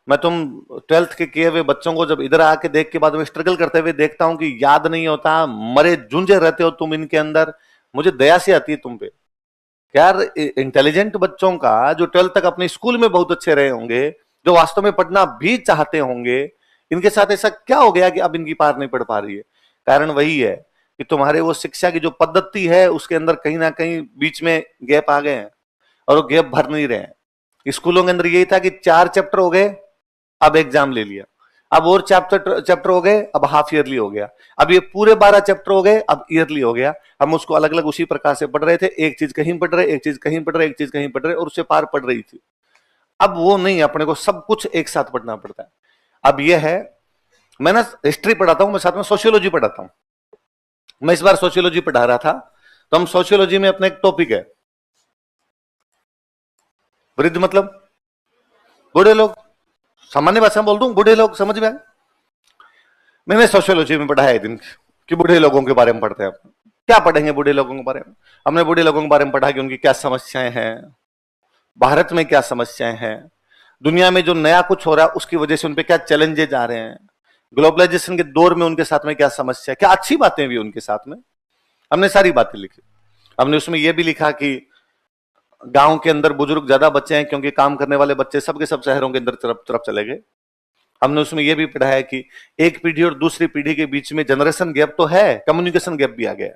मैं तुम 12th के किए हुए बच्चों को जब इधर आके देख के बाद में स्ट्रगल करते हुए देखता हूं कि याद नहीं होता, मरे जूझे रहते हो तुम इनके अंदर, मुझे दया सी आती है तुम पे। यार इंटेलिजेंट बच्चों का जो 12th तक अपने स्कूल में बहुत अच्छे रहे होंगे, जो वास्तव में पढ़ना भी चाहते होंगे, इनके साथ ऐसा क्या हो गया कि अब इनकी पार नहीं पढ़ पा रही है? कारण वही है कि तुम्हारे वो शिक्षा की जो पद्धति है उसके अंदर कहीं ना कहीं बीच में गैप आ गए हैं और वो गैप भर नहीं रहे हैं। स्कूलों के अंदर यही था कि 4 चैप्टर हो गए, अब एग्जाम ले लिया, अब और चैप्टर हो गए, अब हाफ ईयरली हो गया, अब ये पूरे 12 चैप्टर हो गए, अब ईयरली हो गया। हम उसको अलग अलग उसी प्रकार से पढ़ रहे थे, एक चीज कहीं पढ़ रहे, एक चीज कहीं पढ़ रहे, एक चीज कहीं पढ़ रहे, और उससे पार पढ़ रही थी। अब वो नहीं, अपने को सब कुछ एक साथ पढ़ना पड़ता है। अब ये है, मैं ना हिस्ट्री पढ़ाता हूं, मैं साथ में सोशियोलॉजी पढ़ाता हूं। मैं इस बार सोशियोलॉजी पढ़ा रहा था, तो हम सोशियोलॉजी में अपना एक टॉपिक है वृद्ध मतलब बूढ़े लोग, सामान्य भाषा में बोल दूं बूढ़े लोग, समझ में आए? मैंने सोशियोलॉजी में पढ़ा है दिन कि बूढ़े लोगों के बारे में पढ़ते हैं। क्या पढ़ेंगे बूढ़े लोगों के बारे में? हमने बूढ़े लोगों के बारे में पढ़ा कि उनकी क्या समस्याएं हैं, भारत में क्या समस्याएं हैं, दुनिया में जो नया कुछ हो रहा है उसकी वजह से उन पे क्या चैलेंजेस आ रहे हैं, ग्लोबलाइजेशन के दौर में उनके साथ में क्या समस्या, क्या अच्छी बातें भी उनके साथ में। हमने सारी बातें लिखी। हमने उसमें यह भी लिखा कि गांव के अंदर बुजुर्ग ज्यादा बच्चे हैं क्योंकि काम करने वाले बच्चे सबके सब शहरों के अंदर तरफ तरफ चले गए। हमने उसमें यह भी पढ़ा है कि एक पीढ़ी और दूसरी पीढ़ी के बीच में जनरेशन गैप तो है, कम्युनिकेशन गैप भी आ गया।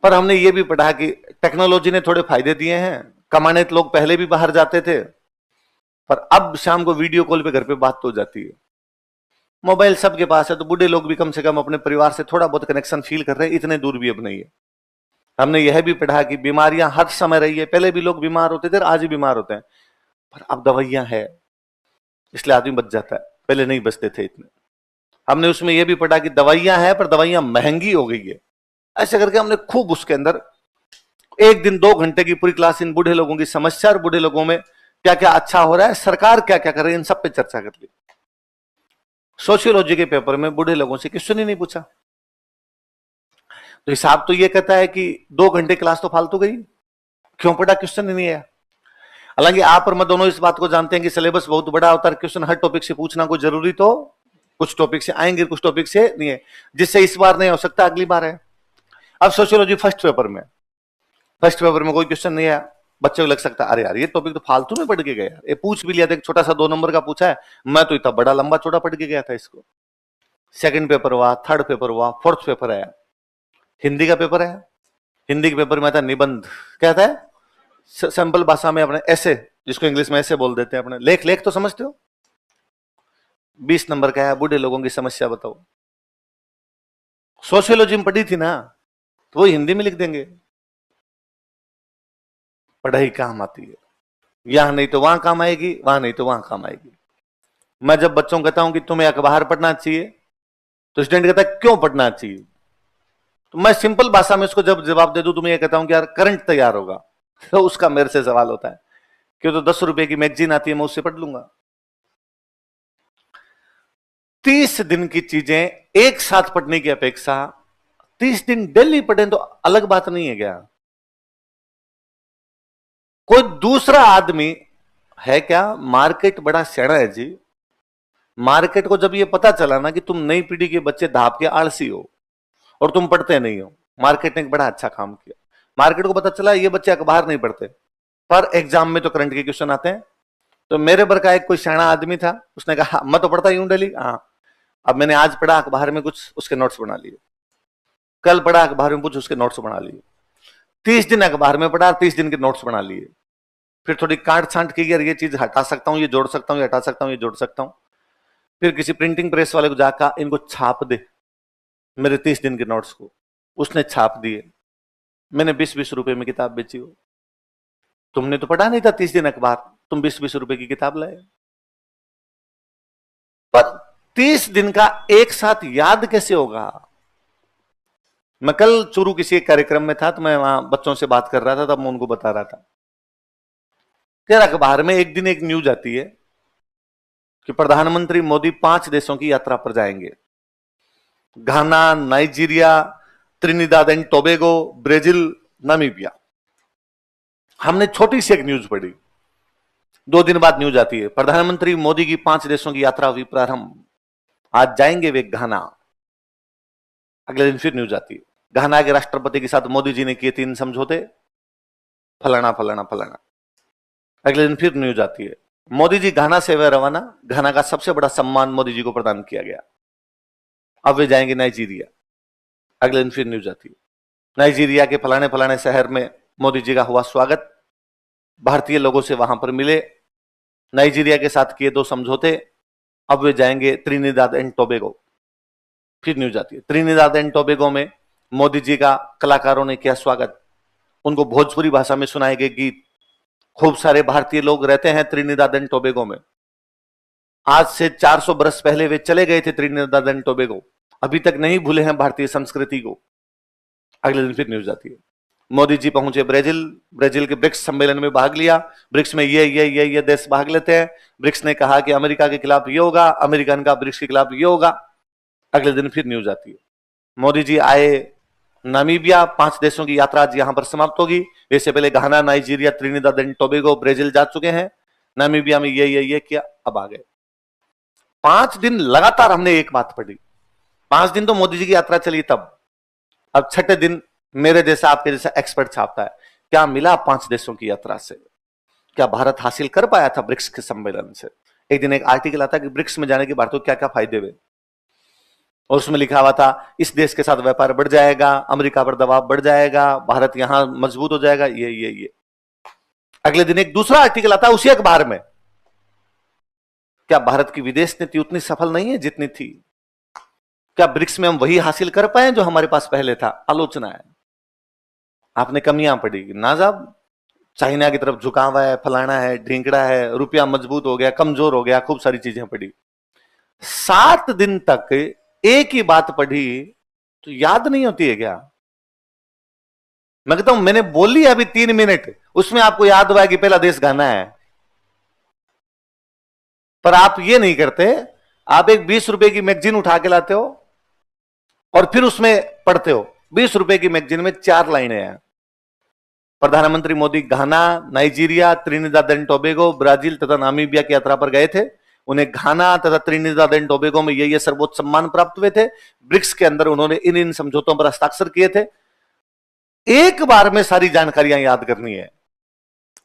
पर हमने यह भी पढ़ा कि टेक्नोलॉजी ने थोड़े फायदे दिए हैं, कमाने तो लोग पहले भी बाहर जाते थे, पर अब शाम को वीडियो कॉल पे घर पे बात तो हो जाती है। मोबाइल सबके पास है, तो बूढ़े लोग भी कम से कम अपने परिवार से थोड़ा बहुत कनेक्शन फील कर रहे हैं, इतने दूर भी अब नहीं है। हमने यह भी पढ़ा कि बीमारियां हर समय रही है, पहले भी लोग बीमार होते थे, आज भी बीमार होते हैं, पर अब दवाइयां है इसलिए आदमी बच जाता है, पहले नहीं बचते थे इतने। हमने उसमें यह भी पढ़ा कि दवाइयां हैं पर दवाइयां महंगी हो गई है। ऐसे करके हमने खूब उसके अंदर 1 दिन 2 घंटे की पूरी क्लास इन बूढ़े लोगों की समस्या और बूढ़े लोगों में क्या क्या अच्छा हो रहा है, सरकार क्या क्या कर रही है, इन सब पे चर्चा कर ली। सोशियोलॉजी के पेपर में बूढ़े लोगों से क्वेश्चन ही नहीं पूछा। तो हिसाब तो यह कहता है कि 2 घंटे क्लास तो फालतू गई, क्यों पढ़ा, क्वेश्चन ही नहीं है। हालांकि आप और मैं दोनों इस बात को जानते हैं कि सिलेबस बहुत बड़ा होता है, क्वेश्चन हर टॉपिक से पूछना कोई जरूरी तो कुछ टॉपिक से आएंगे, कुछ टॉपिक से नहीं है, जिससे इस बार नहीं हो सकता अगली बार है। अब सोशियोलॉजी फर्स्ट पेपर में कोई क्वेश्चन नहीं आया, बच्चे को लग सकता है अरे यार ये टॉपिक तो फालतू में पढ़ के गया, ये पूछ भी लिया था, एक छोटा सा 2 नंबर का पूछा है, मैं तो इतना बड़ा लंबा चौड़ा पढ़ के गया था इसको। सेकंड पेपर हुआ, थर्ड पेपर हुआ, फोर्थ पेपर आया, हिंदी का पेपर है। हिंदी के पेपर में आता निबंध, कहता है सिंपल भाषा में अपने ऐसे, जिसको इंग्लिश में ऐसे बोल देते हैं अपने, लेख लेख तो समझते हो। 20 नंबर का है, बूढ़े लोगों की समस्या बताओ। सोशियोलॉजी में पढ़ी थी ना, तो वो हिंदी में लिख देंगे। पढ़ाई काम आती है, यहां नहीं तो वहां काम आएगी, वहां नहीं तो वहां काम आएगी। मैं जब बच्चों को कहता हूं कि तुम्हें अखबार पढ़ना चाहिए, तो स्टूडेंट कहता है क्यों पढ़ना चाहिए, तो मैं सिंपल भाषा में उसको जब जवाब दे दूं तो मैं ये कहता हूं कि यार करंट तैयार होगा, तो उसका मेरे से सवाल होता है कि तो 10 रुपए की मैगजीन आती है, मैं उससे पढ़ लूंगा। 30 दिन की चीजें एक साथ पढ़ने की अपेक्षा 30 दिन डेली पढ़ें तो अलग बात नहीं है क्या? कोई दूसरा आदमी है क्या, मार्केट बड़ा सेड़ा है जी। मार्केट को जब ये पता चला ना कि तुम नई पीढ़ी के बच्चे धाप के आलसी हो और तुम पढ़ते नहीं हो, मार्केट ने एक बड़ा अच्छा काम किया। मार्केट को पता चला ये बच्चे अखबार नहीं पढ़ते, पर एग्जाम में तो करंट के क्वेश्चन आते हैं। तो मेरे बर का एक कोई सियाना आदमी था, उसने कहा मैं तो पढ़ता ही हूं डेली। हाँ, अब मैंने आज पढ़ा अखबार में कुछ, उसके नोट्स बना लिए, कल पढ़ा अखबार में कुछ, उसके नोट्स बना लिए, 30 दिन अखबार में पढ़ा, 30 दिन के नोट्स बना लिए। फिर थोड़ी काट छांट की, यार ये चीज हटा सकता हूं, ये जोड़ सकता हूं, ये हटा सकता हूं, ये जोड़ सकता हूं। फिर किसी प्रिंटिंग प्रेस वाले को जाकर इनको छाप दे मेरे 30 दिन के नोट्स को, उसने छाप दिए, मैंने 20-20 रुपए में किताब बेची हो। तुमने तो पढ़ा नहीं था 30 दिन अखबार, तुम 20-20 रुपए की किताब लाए। पर 30 दिन का एक साथ याद कैसे होगा? मैं कल चूरू किसी एक कार्यक्रम में था, तो मैं वहां बच्चों से बात कर रहा था, तब मैं उनको बता रहा था कि अखबार में एक दिन एक न्यूज आती है कि प्रधानमंत्री मोदी 5 देशों की यात्रा पर जाएंगे, Ghana, Nigeria, Trinidad and Tobago, Brazil, Namibia. हमने छोटी सी एक न्यूज पढ़ी, 2 दिन बाद न्यूज आती है, प्रधानमंत्री मोदी की 5 देशों की यात्रा हुई प्रारंभ, आज जाएंगे वे घाना। अगले दिन फिर न्यूज आती है, घाना के राष्ट्रपति के साथ मोदी जी ने किए 3 समझौते, फलाना फलाना फलाना। अगले दिन फिर न्यूज आती है, मोदी जी घाना से हुए रवाना, घाना का सबसे बड़ा सम्मान मोदी जी को प्रदान किया गया, अब वे जाएंगे नाइजीरिया। अगले दिन फिर न्यूज आती है, नाइजीरिया के फलाने फलाने शहर में मोदी जी का हुआ स्वागत, भारतीय लोगों से वहां पर मिले, नाइजीरिया के साथ किए 2 समझौते, अब वे जाएंगे त्रिनिदाद एंड टोबैगो। फिर न्यूज आती है, त्रिनिदाद एंड टोबैगो में मोदी जी का कलाकारों ने किया स्वागत, उनको भोजपुरी भाषा में सुनाए गए गीत। खूब सारे भारतीय लोग रहते हैं त्रिनिदाद एंड टोबैगो में, आज से 400 बरस पहले वे चले गए थे त्रिनिदाद एंड टोबैगो, अभी तक नहीं भूले हैं भारतीय संस्कृति को। अगले दिन फिर न्यूज आती है, मोदी जी पहुंचे ब्राजील, ब्राजील के ब्रिक्स सम्मेलन में भाग लिया, ब्रिक्स में ये देश भाग लेते हैं, ब्रिक्स ने कहा कि अमेरिका के खिलाफ ये होगा, अमेरिकन का ब्रिक्स के खिलाफ ये होगा। अगले दिन फिर न्यूज आती है, मोदी जी आए नामीबिया, 5 देशों की यात्रा आज यहां पर समाप्त होगी। इससे पहले Ghana, Nigeria, Trinidad and Tobago, Brazil जा चुके हैं, नामीबिया में ये किया, अब आ गए। 5 दिन लगातार हमने एक बात पढ़ी, 5 दिन तो मोदी जी की यात्रा चली तब, अब 6ठे दिन मेरे जैसा आपके जैसा एक्सपर्ट छापता है, क्या मिला 5 देशों की यात्रा से, क्या भारत हासिल कर पाया था ब्रिक्स के सम्मेलन से। एक दिन एक आर्टिकल आता कि ब्रिक्स में जाने के भारत को क्या क्या फायदे हुए, और उसमें लिखा हुआ था इस देश के साथ व्यापार बढ़ जाएगा, अमेरिका पर दबाव बढ़ जाएगा, भारत यहां मजबूत हो जाएगा, ये। अगले दिन एक दूसरा आर्टिकल आता है उसी अखबार में, क्या भारत की विदेश नीति उतनी सफल नहीं है जितनी थी, क्या ब्रिक्स में हम वही हासिल कर पाए जो हमारे पास पहले था। आलोचना है, आपने कमियां पड़ी ना साहब, चाइना की तरफ झुकावा है, फलाना है, ढींकड़ा है, रुपया मजबूत हो गया, कमजोर हो गया, खूब सारी चीजें पड़ी। 7 दिन तक एक ही बात पढ़ी तो याद नहीं होती है क्या। मैं कहता हूं मैंने बोली अभी 3 मिनट, उसमें आपको याद हुआ कि पहला देश घाना है, पर आप ये नहीं करते, आप एक 20 रुपए की मैगजीन उठा के लाते हो और फिर उसमें पढ़ते हो। 20 रुपए की मैगजीन में 4 लाइनें हैं, प्रधानमंत्री Modi Ghana, Nigeria, Trinidad and Tobago, Brazil तथा नामीबिया की यात्रा पर गए थे, उन्हें घाना तथा त्रिनिदाद एंड टोबैगो में ये सर्वोच्च सम्मान प्राप्त हुए थे, ब्रिक्स के अंदर उन्होंने इन समझौतों पर हस्ताक्षर किए थे। एक बार में सारी जानकारियां याद करनी है,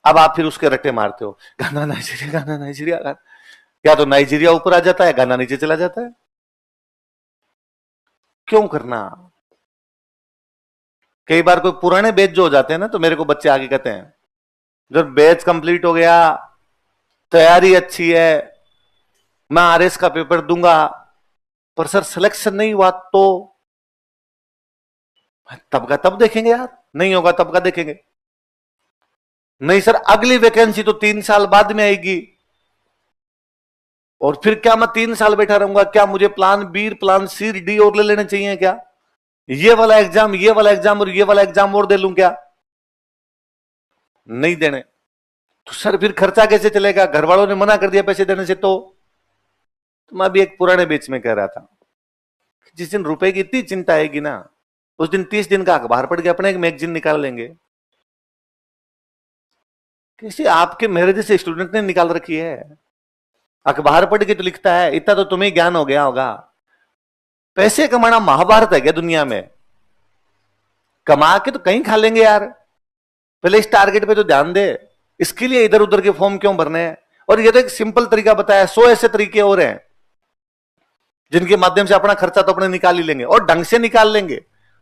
अब आप फिर उसके रट्टे मारते हो, घाना नाइजीरिया, घाना नाइजीरिया, या तो नाइजीरिया ऊपर आ जाता है, घाना नीचे चला जाता है, क्यों करना। कई बार कोई पुराने बैच जो हो जाते हैं ना, तो मेरे को बच्चे आगे कहते हैं जब बैच कंप्लीट हो गया, तैयारी अच्छी है, मैं आरएस का पेपर दूंगा, पर सर सिलेक्शन नहीं हुआ तो तब का तब देखेंगे यार, नहीं होगा तब का देखेंगे। नहीं सर अगली वैकेंसी तो 3 साल बाद में आएगी, और फिर क्या मैं 3 साल बैठा रहूंगा, क्या मुझे plan B, plan C, D और ले लेने चाहिए क्या, ये वाला एग्जाम, ये वाला एग्जाम और ये वाला एग्जाम और दे लूं क्या, नहीं देने। तो सर फिर खर्चा कैसे चलेगा, घर वालों ने मना कर दिया पैसे देने से। तो मैं अभी एक पुराने बेच में कह रहा था, जिस दिन रुपए की इतनी चिंता आएगी ना, उस दिन 30 दिन का अखबार पढ़ के अपने एक मैगजीन निकाल लेंगे। किसी आपके मेरे जैसे स्टूडेंट ने निकाल रखी है, अखबार पढ़ के तो लिखता है, इतना तो तुम्हें ज्ञान हो गया होगा। पैसे कमाना महाभारत है क्या दुनिया में, कमा के तो कहीं खा लेंगे यार, पहले इस टारगेट पे तो ध्यान दे, इसके लिए इधर उधर के फॉर्म क्यों भरने हैं। और ये तो एक सिंपल तरीका बताया, 100 ऐसे तरीके और हैं जिनके माध्यम से अपना खर्चा तो अपने निकाल ही लेंगे, और ढंग से निकाल लेंगे,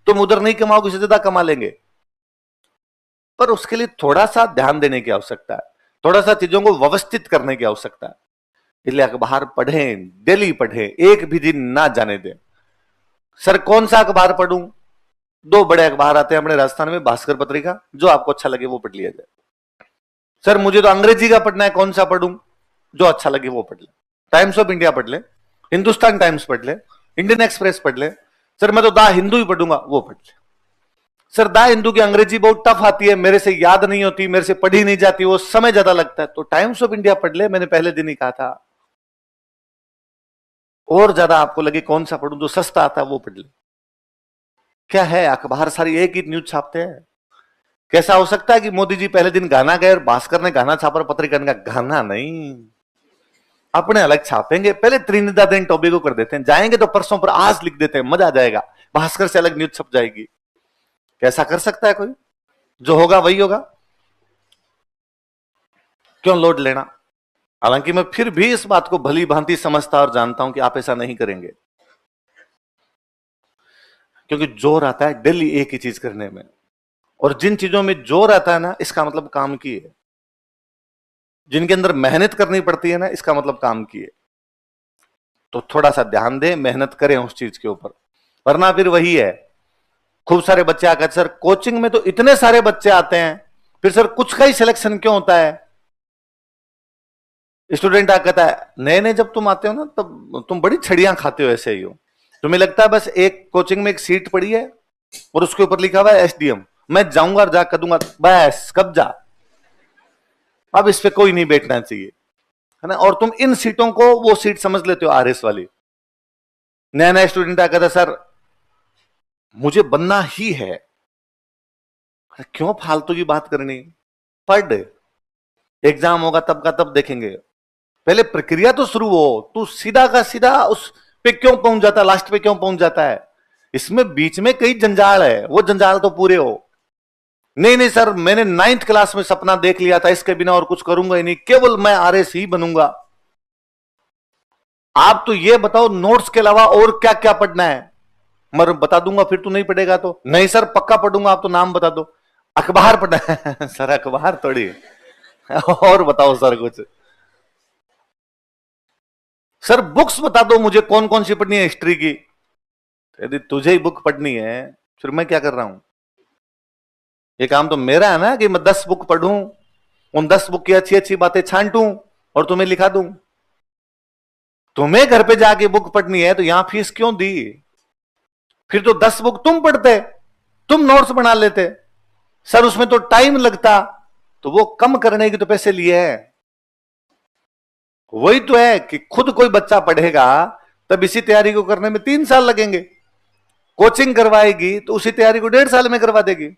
तुम उधर नहीं कमाओगे, उससे ज्यादा कमा लेंगे। पर उसके लिए थोड़ा सा ध्यान देने की आवश्यकता है, थोड़ा सा चीजों को व्यवस्थित करने की आवश्यकता है। इसलिए अखबार पढ़ें, डेली पढ़ें, एक भी दिन ना जाने दें। सर कौन सा अखबार पढ़ूं, 2 बड़े अखबार आते हैं अपने राजस्थान में, भास्कर पत्रिका, जो आपको अच्छा लगे वो पढ़ लिया जाए। सर मुझे तो अंग्रेजी का पढ़ना है, कौन सा पढ़ूं, जो अच्छा लगे वो पढ़ ले। टाइम्स ऑफ इंडिया पढ़ ले, हिंदुस्तान टाइम्स पढ़ ले, इंडियन एक्सप्रेस पढ़ ले। सर मैं तो द हिंदू ही पढ़ूंगा, वो पढ़ ले। सर द हिंदू की अंग्रेजी बहुत टफ आती है, मेरे से याद नहीं होती, मेरे से पढ़ी नहीं जाती, वो समय ज्यादा लगता है, तो टाइम्स ऑफ इंडिया पढ़ ले, मैंने पहले दिन ही कहा था। और ज्यादा आपको लगे कौन सा पढ़ूं, जो सस्ता आता है वो पढ़ ले। क्या है, अखबार सारी एक ही न्यूज छापते हैं, कैसा हो सकता है कि मोदी जी पहले दिन गाना गए और भास्कर ने गाना छापा, पत्रिका का गाना नहीं, अपने अलग छापेंगे। पहले त्रिनिदाद एंड टोबैगो कर देते हैं, जाएंगे तो परसों पर आज लिख देते हैं, मजा आ जाएगा, भास्कर से अलग न्यूज छप जाएगी। कैसा कर सकता है कोई? जो होगा वही होगा, क्यों लोड लेना? हालांकि मैं फिर भी इस बात को भली भांति समझता और जानता हूं कि आप ऐसा नहीं करेंगे, क्योंकि जोर आता है डेली एक ही चीज करने में, और जिन चीजों में जोर आता है ना, इसका मतलब काम की है। जिनके अंदर मेहनत करनी पड़ती है ना, इसका मतलब काम की है। तो थोड़ा सा ध्यान दें, मेहनत करें उस चीज के ऊपर, वरना फिर वही है। खूब सारे बच्चे आकर, सर कोचिंग में तो इतने सारे बच्चे आते हैं, फिर सर कुछ का ही सिलेक्शन क्यों होता है? स्टूडेंट आकर कहता है, नए नए जब तुम आते हो ना, तब तुम बड़ी छड़ियां खाते हो, ऐसे ही हो, तुम्हें लगता है बस एक कोचिंग में एक सीट पड़ी है और उसके ऊपर लिखा हुआ है एसडीएम, मैं जाऊंगा और जाकर दूंगा, बस कब्जा, अब इस पे कोई नहीं बैठना चाहिए, है ना? और तुम इन सीटों को वो सीट समझ लेते हो आरएस वाली। नया नया स्टूडेंट आकर कहता, सर मुझे बनना ही है। क्यों फालतू की बात करनी? पढ़, एग्जाम होगा तब का तब देखेंगे, पहले प्रक्रिया तो शुरू हो। तू सीधा का सीधा उस पे क्यों पहुंच जाता है, लास्ट पे क्यों पहुंच जाता है? इसमें बीच में कई जंजाल है, वो जंजाल तो पूरे हो। नहीं नहीं सर, मैंने 9th क्लास में सपना देख लिया था, इसके बिना और कुछ करूंगा ही नहीं, केवल मैं आरएस ही बनूंगा। आप तो ये बताओ, नोट्स के अलावा और क्या क्या पढ़ना है? मैं बता दूंगा, फिर तू नहीं पढ़ेगा तो। नहीं सर पक्का पढ़ूंगा, आप तो नाम बता दो। अखबार पढ़ना है सर, अखबार थोड़ी और बताओ सर कुछ। सर बुक्स बता दो मुझे, कौन कौन सी पढ़नी है हिस्ट्री की। यदि तुझे ही बुक पढ़नी है, फिर मैं क्या कर रहा हूं? ये काम तो मेरा है ना, कि मैं 10 बुक पढ़ूं, उन 10 बुक की अच्छी अच्छी बातें छांटूं और तुम्हें लिखा दूं। तुम्हें घर पे जाके बुक पढ़नी है तो यहां फीस क्यों दी? फिर तो 10 बुक तुम पढ़ते, तुम नोट्स बना लेते सर, उसमें तो टाइम लगता, तो वो कम करने के तो पैसे लिए हैं। वही तो है कि खुद कोई बच्चा पढ़ेगा तब इसी तैयारी को करने में 3 साल लगेंगे, कोचिंग करवाएगी तो उसी तैयारी को 1.5 साल में करवा देगी।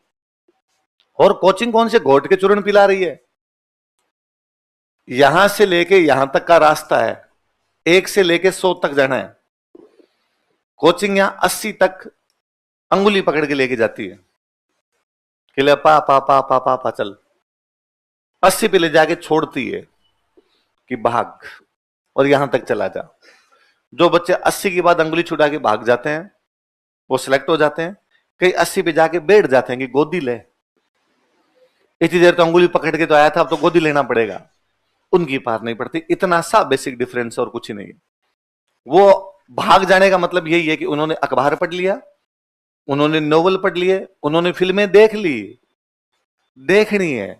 और कोचिंग कौन से घोट के चूर्ण पिला रही है? यहां से लेके यहां तक का रास्ता है, 1 से लेके 100 तक जाना है। कोचिंग यहां 80 तक अंगुली पकड़ के लेके जाती है कि ले पा पा पा पा पा पा चल, 80 पे ले जाके छोड़ती है कि भाग और यहां तक चला जा। जो बच्चे 80 के बाद अंगुली छुड़ा के भाग जाते हैं वो सिलेक्ट हो जाते हैं, कई 80 पे जाके बैठ जाते हैं कि गोदी ले, इतनी देर तो अंगुली पकड़ के तो आया था, अब तो गोदी लेना पड़ेगा। उनकी पार नहीं पड़ती, इतना सा बेसिक डिफरेंस और कुछ ही नहीं। वो भाग जाने का मतलब यही है कि उन्होंने अखबार पढ़ लिया, उन्होंने नोवेल पढ़ लिए, उन्होंने फिल्में देख ली, देखनी है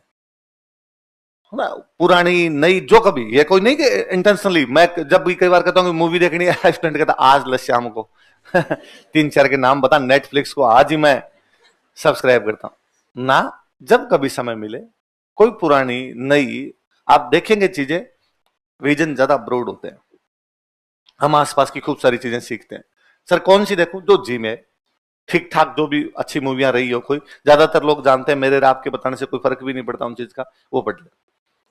ना, पुरानी नई जो कभी, ये कोई नहीं कि इंटेंशनली। मैं जब भी कई बार कहता हूँ मूवी देखनी है, स्टूडेंट कहता आज ल शाम को 3-4 के नाम बता, नेटफ्लिक्स को आज ही मैं सब्सक्राइब करता हूं ना। जब कभी समय मिले, कोई पुरानी नई आप देखेंगे चीजें, विजन ज्यादा ब्रॉड होते हैं, हम आसपास की खूब सारी चीजें सीखते हैं। सर कौन सी देखूं? जो जी में ठीक ठाक जो भी अच्छी मूवियां रही हो, कोई ज्यादातर लोग जानते हैं, मेरे और आपके बताने से कोई फर्क भी नहीं पड़ता उन चीज का, वो पढ़ ले।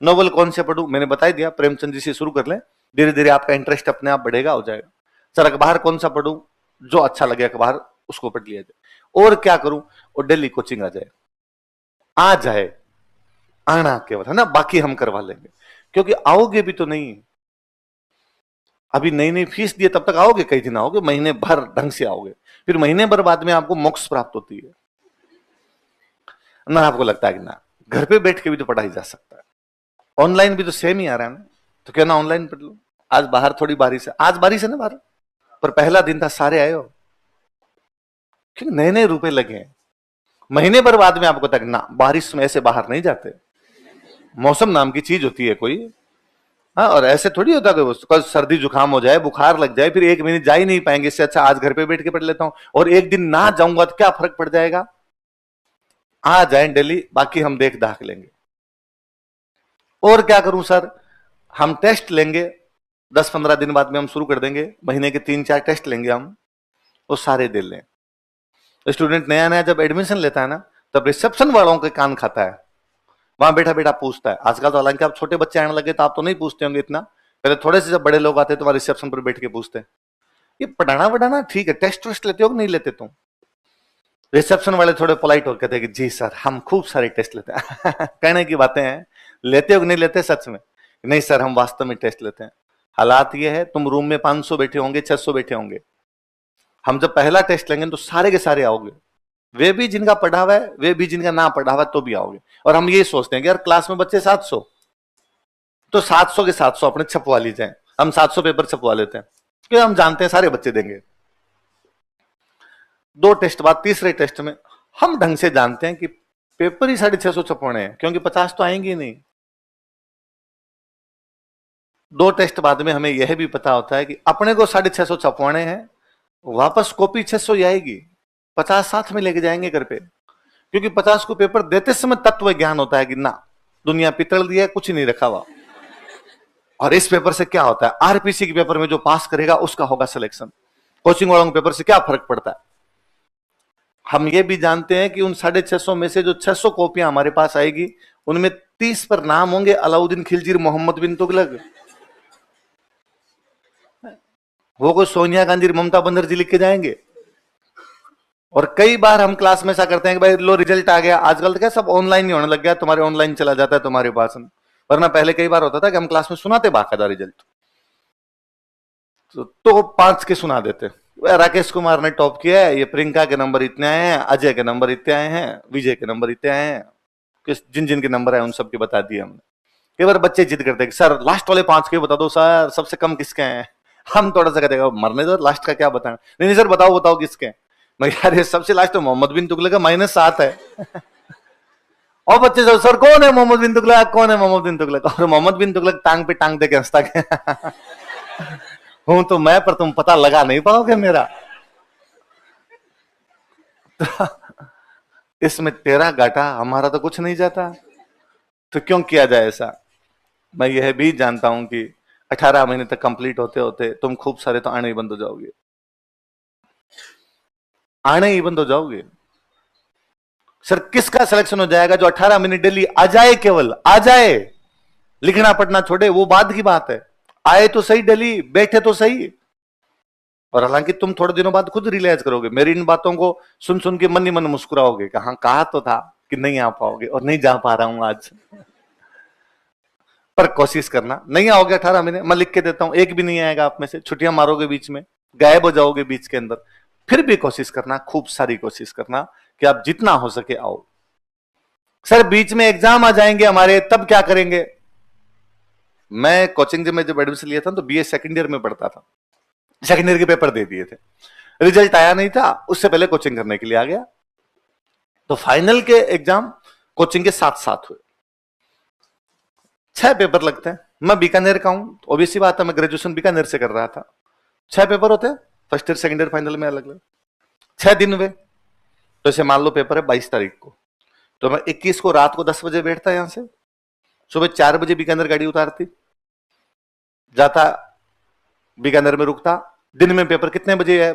नोवेल कौन से पढ़ूं? मैंने बता दिया, प्रेमचंद जी से शुरू कर लें, धीरे धीरे आपका इंटरेस्ट अपने आप बढ़ेगा, हो जाएगा। सर अखबार कौन सा पढ़ूं? जो अच्छा लगे अखबार उसको पढ़ लिया जाए। और क्या करूं? और डेली कोचिंग आ जाए, आ जाए, आना केवल, है ना, बाकी हम करवा लेंगे। क्योंकि आओगे भी तो नहीं, अभी नई नई फीस दिए तब तक आओगे, कई दिन आओगे, महीने भर ढंग से आओगे, फिर महीने भर बाद में आपको मोक्ष प्राप्त होती है ना। आपको लगता है कि ना घर पे बैठ के भी तो पढ़ाई जा सकता है, ऑनलाइन भी तो सेम ही आ रहा है ना, तो क्यों ना ऑनलाइन पढ़ लो। आज बाहर थोड़ी बारिश है, आज बारिश है ना बाहर, पर पहला दिन था, सारे आए हो, क्योंकि नए नए रुपए लगे हैं। महीने भर बाद में आपको तक ना, बारिश में ऐसे बाहर नहीं जाते, मौसम नाम की चीज होती है कोई, हाँ, और ऐसे थोड़ी होता है कल सर्दी जुकाम हो जाए, बुखार लग जाए, फिर 1 महीने जा ही नहीं पाएंगे, इससे अच्छा आज घर पे बैठ के पढ़ लेता हूं, और एक दिन ना जाऊंगा तो क्या फर्क पड़ जाएगा? आ जाए डेली, बाकी हम देख दाख लेंगे। और क्या करूं सर? हम टेस्ट लेंगे, 10-15 दिन बाद में हम शुरू कर देंगे, महीने के 3-4 टेस्ट लेंगे हम, वो सारे दे लें। स्टूडेंट नया नया जब एडमिशन लेता है ना, तब रिसेप्शन वालों के कान खाता है, वहां बैठा बैठा पूछता है। आजकल तो हालांकि आप छोटे बच्चे आने लगे तो आप तो नहीं पूछते होंगे इतना, पहले थोड़े से जब बड़े लोग आते तो वहां रिसेप्शन पर बैठ के पूछते हैं। ये पढ़ाना वढ़ाना ठीक है, टेस्ट वेस्ट लेते हो कि नहीं लेते तुम? रिसेप्शन वाले थोड़े पोलाइट होकर कहते हैं कि जी सर हम खूब सारे टेस्ट लेते हैं कहने की बातें हैं, लेते हो कि नहीं लेते सच में? नहीं सर हम वास्तव में टेस्ट लेते हैं। हालात ये है, तुम रूम में 500 बैठे होंगे, 600 बैठे होंगे, हम जब पहला टेस्ट लेंगे तो सारे के सारे आओगे, वे भी जिनका पढ़ा हुआ है, वे भी जिनका ना पढ़ा हुआ है, तो भी आओगे। और हम ये सोचते हैं कि यार क्लास में बच्चे 700, तो 700 के 700 अपने छपवा ली जाए। हम 700 पेपर छपवा लेते हैं क्योंकि हम जानते हैं सारे बच्चे देंगे। 2 टेस्ट बाद तीसरे टेस्ट में हम ढंग से जानते हैं कि पेपर ही 650 छपवाने हैं, क्योंकि 50 तो आएंगे ही नहीं। 2 टेस्ट बाद में हमें यह भी पता होता है कि अपने को 650 छपवाने हैं, वापस कॉपी 600 ही आएगी, 50 साथ में लेके जाएंगे घर पे। क्योंकि 50 को पेपर देते समय तत्व ज्ञान होता है कि ना दुनिया पितल दिया है, कुछ नहीं रखा हुआ। और इस पेपर से क्या होता है, आरपीसी के पेपर में जो पास करेगा उसका होगा सिलेक्शन। कोचिंग वालों के पेपर से क्या फर्क पड़ता है? हम ये भी जानते हैं कि उन 650 में से जो 600 कॉपियां हमारे पास आएगी, उनमें 30 पर नाम होंगे अलाउद्दीन खिलजी, मोहम्मद बिन तुगलक। वो कोई सोनिया गांधी, ममता बनर्जी लिख के जाएंगे। और कई बार हम क्लास में ऐसा करते हैं कि भाई लो रिजल्ट आ गया, आजकल तो क्या सब ऑनलाइन ही होने लग गया, तुम्हारे ऑनलाइन चला जाता है तुम्हारे पास, वरना पहले कई बार होता था कि हम क्लास में सुनाते बाकायदा रिजल्ट, तो 5 के सुना देते, राकेश कुमार ने टॉप किया है, ये प्रियंका के नंबर इतने आए हैं, अजय के नंबर इतने आए हैं, विजय के नंबर इतने आए हैं, किस जिन जिन के नंबर आए उन सबके बता दिए हमने। कई बार बच्चे जिद करते हैं सर लास्ट वाले 5 के बता दो सर, सबसे कम किसके हैं? हम थोड़ा सा कहते हैं मरने दो, लास्ट का क्या बताना। नहीं सर बताओ बताओ किसके हैं। मैं यार ये सबसे लास्ट तो मोहम्मद बिन तुगलक का -7 है और बच्चे जो सर कौन है मोहम्मद बिन तुगलक, कौन है मोहम्मद बिन तुगलक? और मोहम्मद बिन तुगलक टांग पे टांग दे के हंसता हूं तो मैं, पर तुम पता लगा नहीं पाओगे मेरा। इसमें तेरा घाटा, हमारा तो कुछ नहीं जाता, तो क्यों किया जाए ऐसा? मैं यह भी जानता हूं कि 18 महीने तक कंप्लीट होते होते तुम खूब सारे तो आने ही बंद हो जाओगे, आने ही बंद हो जाओगे। सर किसका सिलेक्शन हो जाएगा जो 18 मिनट डेली आ जाए, केवल आ जाए, लिखना पढ़ना छोड़े, वो बाद की बात है। आए तो सही, डेली बैठे तो सही। और हालांकि तुम थोड़े दिनों बाद खुद रियलाइज करोगे, मेरी इन बातों को सुन सुन के मन ही मन मुस्कुराओगे, कहा कहा तो था कि नहीं आ पाओगे, और नहीं जा पा रहा हूं आज। पर कोशिश करना, नहीं आओगे 18 महीने, मैं लिख के देता हूं, एक भी नहीं आएगा आप में से, छुट्टियां मारोगे बीच में, गायब हो जाओगे बीच के अंदर, फिर भी कोशिश करना, खूब सारी कोशिश करना कि आप जितना हो सके आओ। सर बीच में एग्जाम आ जाएंगे हमारे, तब क्या करेंगे? मैं कोचिंग जब एडमिशन लिया था तो बीए सेकंड ईयर में पढ़ता था, सेकंड ईयर के पेपर दे दिए थे, रिजल्ट आया नहीं था, उससे पहले कोचिंग करने के लिए आ गया, तो फाइनल के एग्जाम कोचिंग के साथ साथ हुए। 6 पेपर लगते हैं, मैं बीकानेर का हूं, ओबीसी बात है, मैं ग्रेजुएशन बीकानेर से कर रहा था। 6 पेपर होते हैं, first year second year final में अलग अलग, 6 दिन हुए। तो इसे मान लो पेपर है 22 तारीख को, तो मैं 21 को रात को 10 बजे बैठता, यहां से सुबह 4 बजे बीकानेर गाड़ी उतारती, जाता बीकानेर में रुकता। दिन में पेपर कितने बजे है?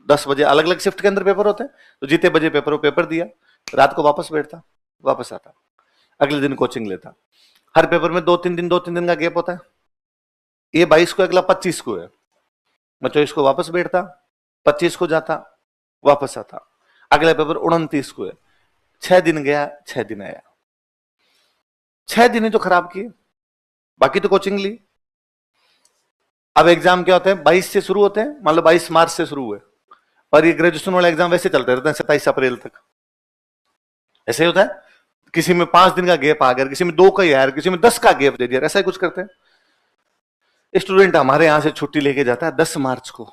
10 बजे, अलग अलग शिफ्ट के अंदर पेपर होते हैं, तो जितने बजे पेपर हो पेपर दिया, रात को वापस बैठता, वापस आता, अगले दिन कोचिंग लेता। हर पेपर में 2-3 दिन का गैप होता है, ये 22 को, अगला 25 को है, मैं 24 को वापस बैठता, 25 को जाता, वापस आता, अगला पेपर 29 को है। 6 दिन गया, 6 दिन आया, 6 दिन ही तो खराब किए, बाकी तो कोचिंग ली। अब एग्जाम क्या होते हैं, 22 से शुरू होते हैं, मान लो 22 मार्च से शुरू हुए, और ये ग्रेजुएशन वाले एग्जाम वैसे चलते रहते हैं 27 अप्रैल तक, ऐसे ही होता है। किसी में 5 दिन का गैप आ गया, किसी में 2 का ही आया, किसी में 10 का गैप दे दिया, ऐसा ही कुछ करते हैं। स्टूडेंट हमारे यहां से छुट्टी लेके जाता है 10 मार्च को,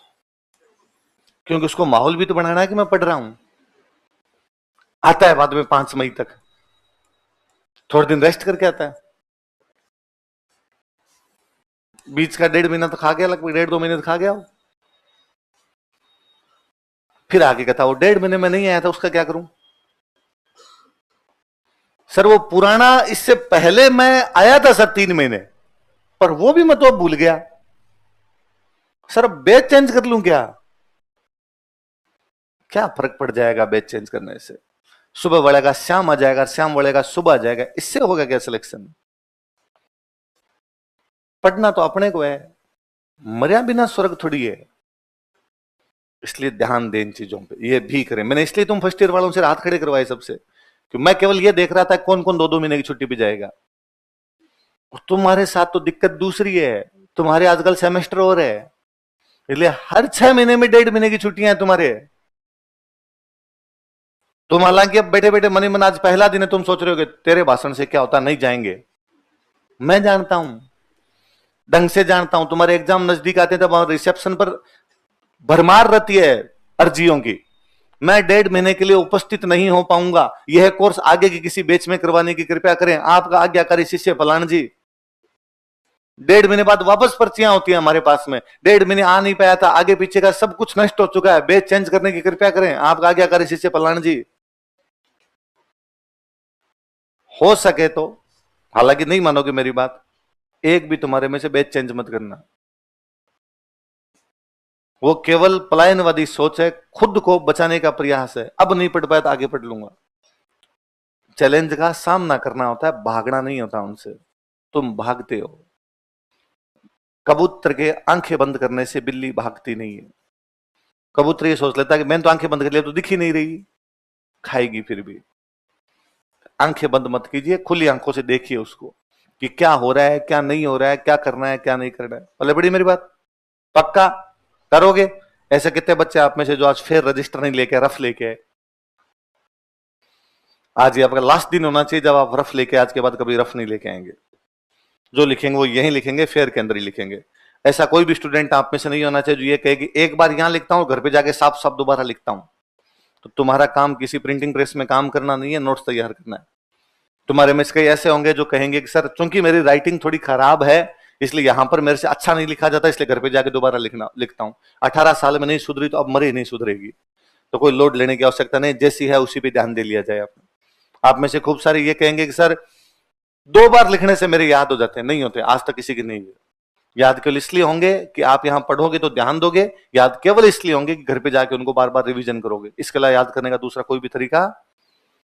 क्योंकि उसको माहौल भी तो बनाना है कि मैं पढ़ रहा हूं। आता है बाद में 5 मई तक, थोड़े दिन रेस्ट करके आता है, बीच का 1.5 महीना तो खा गया, लगभग 1.5-2 महीने तो खा गया वो। फिर आगे कहता वो 1.5 महीने में नहीं आया था, उसका क्या करूं? सर वो पुराना, इससे पहले मैं आया था सर 3 महीने, पर वो भी मैं तो भूल गया सर, अब बैच चेंज कर लूं क्या? क्या फर्क पड़ जाएगा बैच चेंज करने से? सुबह बढ़ेगा शाम आ जाएगा, शाम बढ़ेगा सुबह आ जाएगा, इससे होगा क्या सिलेक्शन? पढ़ना तो अपने को है, मर्या बिना स्वर्ग थोड़ी है। इसलिए ध्यान दें इन चीजों पे, ये भी करें। मैंने इसलिए तुम फर्स्ट ईयर वालों से हाथ खड़े करवाए सबसे, कि मैं केवल ये देख रहा था कौन कौन 2-2 महीने की छुट्टी पे जाएगा। तुम्हारे साथ तो दिक्कत दूसरी है, तुम्हारे आजकल सेमेस्टर और है, इसलिए हर 6 महीने में 1.5 महीने की छुट्टियां हैं तुम्हारे। तुम हालांकि अब बैठे बैठे मनी मन, आज पहला दिन है, तुम सोच रहे हो कि तेरे भाषण से क्या होता, नहीं जाएंगे। मैं जानता हूं, ढंग से जानता हूं। तुम्हारे एग्जाम नजदीक आते हैं तब रिसेप्शन पर भरमार रहती है अर्जियों की। मैं 1.5 महीने के लिए उपस्थित नहीं हो पाऊंगा, यह कोर्स आगे की किसी बैच में करवाने की कृपया करें, आपका आज्ञाकारी शिष्य फलान जी। 1.5 महीने बाद वापस पर्चियां होती हैं हमारे पास में, 1.5 महीने आ नहीं पाया था, आगे पीछे का सब कुछ नष्ट हो चुका है, बैच चेंज करने की कृपया करें, आपका आज्ञाकारी शिष्य फलान जी। हो सके तो, हालांकि नहीं मानोगे मेरी बात, एक भी तुम्हारे में से बैच चेंज मत करना। वो केवल पलायनवादी सोच है, खुद को बचाने का प्रयास है। अब नहीं पढ़ पाया तो आगे पढ़ लूंगा। चैलेंज का सामना करना होता है, भागना नहीं होता उनसे। तुम भागते हो। कबूतर के आंखें बंद करने से बिल्ली भागती नहीं है। कबूतर ये सोच लेता है कि मैंने तो आंखें बंद कर लिया तो दिख ही नहीं रही, खाएगी फिर भी। आंखें बंद मत कीजिए, खुली आंखों से देखिए उसको कि क्या हो रहा है, क्या नहीं हो रहा है, क्या करना है, क्या नहीं करना है। बोले बड़ी मेरी बात पक्का करोगे? ऐसे कितने बच्चे आप में से जो आज फिर रजिस्टर नहीं लेके रफ लेके आए? आज ये आपका लास्ट दिन होना चाहिए जब आप रफ लेके, आज के बाद कभी रफ नहीं लेके आएंगे। जो लिखेंगे वो यहीं लिखेंगे, फेयर के अंदर ही लिखेंगे। ऐसा कोई भी स्टूडेंट आप में से नहीं होना चाहिए जो ये कहे कि एक बार यहां लिखता हूं, घर पे जाके साफ साफ दोबारा लिखता हूं। तो तुम्हारा काम किसी प्रिंटिंग प्रेस में काम करना नहीं है, नोट्स तैयार करना है। तुम्हारे में से कई ऐसे होंगे जो कहेंगे कि सर चूंकि मेरी राइटिंग थोड़ी खराब है, इसलिए यहां पर मेरे से अच्छा नहीं लिखा जाता, इसलिए घर पे जाके दोबारा लिखता हूं। 18 साल में नहीं सुधरी तो अब मरे नहीं सुधरेगी। तो कोई लोड लेने की आवश्यकता नहीं, जैसी है उसी पे ध्यान दे लिया जाए। आप में से खूब सारे ये कहेंगे कि सर 2 बार लिखने से मेरे याद हो जाते हैं। नहीं होते, आज तक किसी के नहीं हुए। याद केवल इसलिए होंगे कि आप यहां पढ़ोगे तो ध्यान दोगे, याद केवल इसलिए होंगे कि घर पे जाके उनको बार बार रिवीजन करोगे। इसके अलावा याद करने का दूसरा कोई भी तरीका